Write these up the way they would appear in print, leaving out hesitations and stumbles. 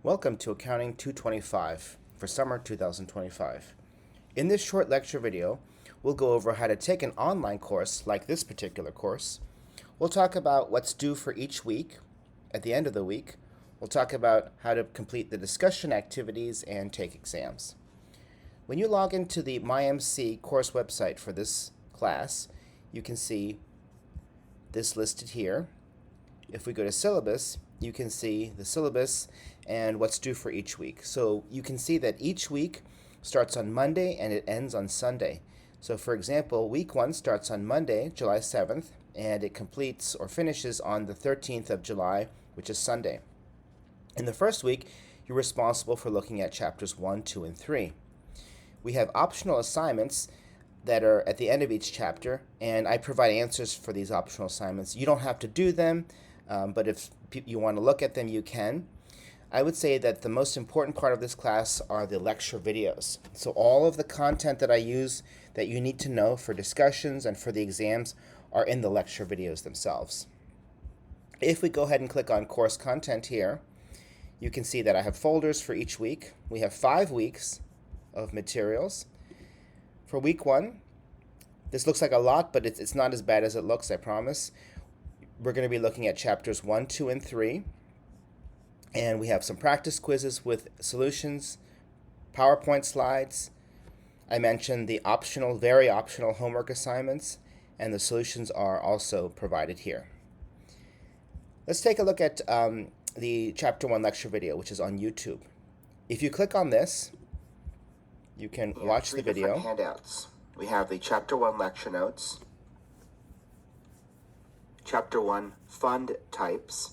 Welcome to Accounting 225 for summer 2025. In this short lecture video, we'll go over how to take an online course like this particular course. We'll talk about what's due for each week. At the end of the week, we'll talk about how to complete the discussion activities and take exams. When you log into the MyMC course website for this class, you can see this listed here. If we go to syllabus, you can see the syllabus and what's due for each week. So you can see that each week starts on Monday and it ends on Sunday. So for example, week 1 starts on Monday, July 7th, and it completes or finishes on the 13th of July, which is Sunday. In the first week, you're responsible for looking at chapters 1, 2, and 3. We have optional assignments that are at the end of each chapter, and I provide answers for these optional assignments. You don't have to do them, but if you want to look at them, you can. I would say that the most important part of this class are the lecture videos. So all of the content that I use that you need to know for discussions and for the exams are in the lecture videos themselves. If we go ahead and click on course content here, you can see that I have folders for each week. We have 5 weeks of materials. For week 1, this looks like a lot, but it's not as bad as it looks, I promise. We're going to be looking at chapters 1, 2, and 3. And we have some practice quizzes with solutions, PowerPoint slides. I mentioned the optional, very optional homework assignments, and the solutions are also provided here. Let's take a look at the Chapter 1 lecture video, which is on YouTube. If you click on this, you can watch the video. Handouts. We have the Chapter 1 lecture notes, Chapter 1 fund types,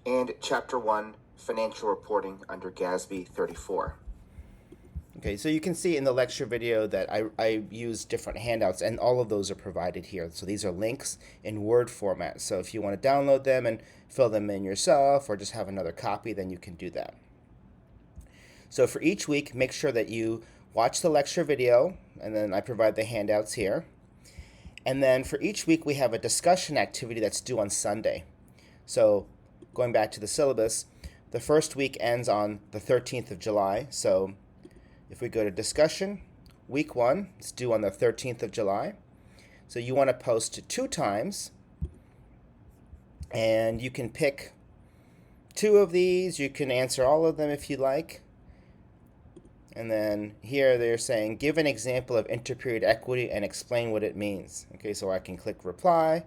and Chapter 1 financial reporting under GASB 34. Okay, so you can see in the lecture video that I use different handouts, and all of those are provided here. So these are links in Word format. So if you want to download them and fill them in yourself or just have another copy, then you can do that. So for each week, make sure that you watch the lecture video, and then I provide the handouts here. And then for each week, we have a discussion activity that's due on Sunday. So going back to the syllabus, the first week ends on the 13th of July. So if we go to discussion, week 1 is due on the 13th of July. So you want to post 2 times, and you can pick 2 of these. You can answer all of them if you like. And then here they're saying, give an example of interperiod equity and explain what it means. Okay, so I can click reply,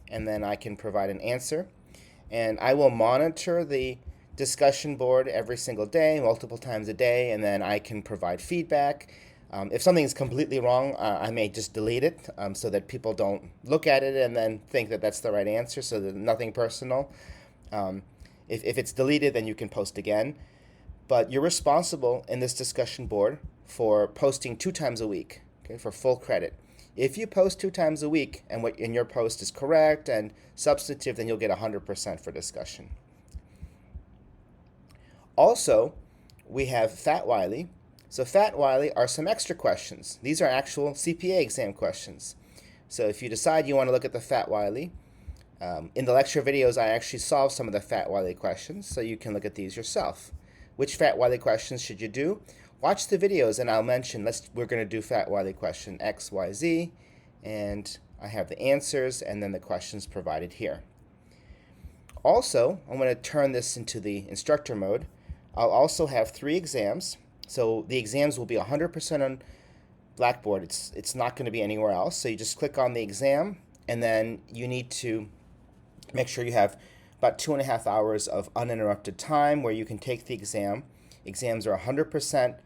and then I can provide an answer. And I will monitor the discussion board every single day, multiple times a day, and then I can provide feedback. If something is completely wrong, I may just delete it so that people don't look at it and then think that that's the right answer, so that nothing personal. If it's deleted, then you can post again. But you're responsible in this discussion board for posting 2 times a week, okay, for full credit. If you post 2 times a week and what in your post is correct and substantive, then you'll get 100% for discussion. Also, we have Fat Wiley. So Fat Wiley are some extra questions. These are actual CPA exam questions. So if you decide you want to look at the Fat Wiley, in the lecture videos I actually solve some of the Fat Wiley questions, so you can look at these yourself. Which Fat Wiley questions should you do? Watch the videos and I'll mention, we're going to do Fat Wiley question X, Y, Z, and I have the answers and then the questions provided here. Also, I'm going to turn this into the instructor mode. I'll also have 3 exams. So the exams will be 100% on Blackboard. It's not going to be anywhere else. So you just click on the exam, and then you need to make sure you have about 2.5 hours of uninterrupted time where you can take the exam. Exams are 100%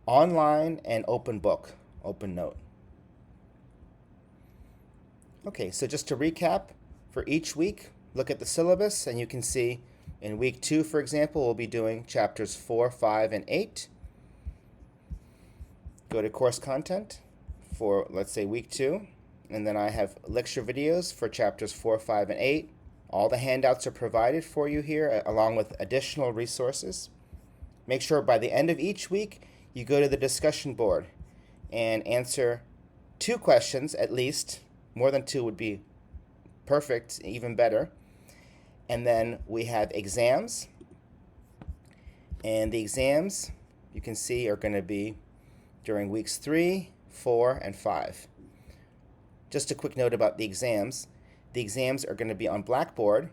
online and open book, open note. Okay, so just to recap, for each week, look at the syllabus, and you can see in week 2, for example, we'll be doing chapters 4, 5, and 8. Go to course content for, let's say, week 2, and then I have lecture videos for chapters 4, 5, and 8. All the handouts are provided for you here, along with additional resources. Make sure by the end of each week, you go to the discussion board and answer 2 questions at least. More than 2 would be perfect, even better. And then we have exams. And the exams, you can see, are going to be during weeks 3, 4, and 5. Just a quick note about the exams. The exams are going to be on Blackboard.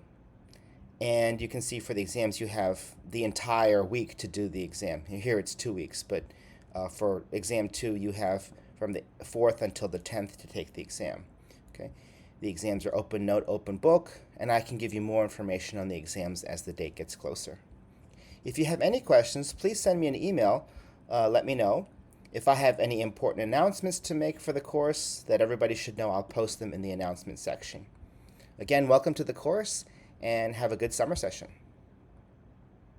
And you can see for the exams, you have the entire week to do the exam. Here it's 2 weeks, but for exam 2, you have from the 4th until the 10th to take the exam. Okay. The exams are open note, open book, and I can give you more information on the exams as the date gets closer. If you have any questions, please send me an email. Let me know. If I have any important announcements to make for the course that everybody should know, I'll post them in the announcement section. Again, welcome to the course, and have a good summer session.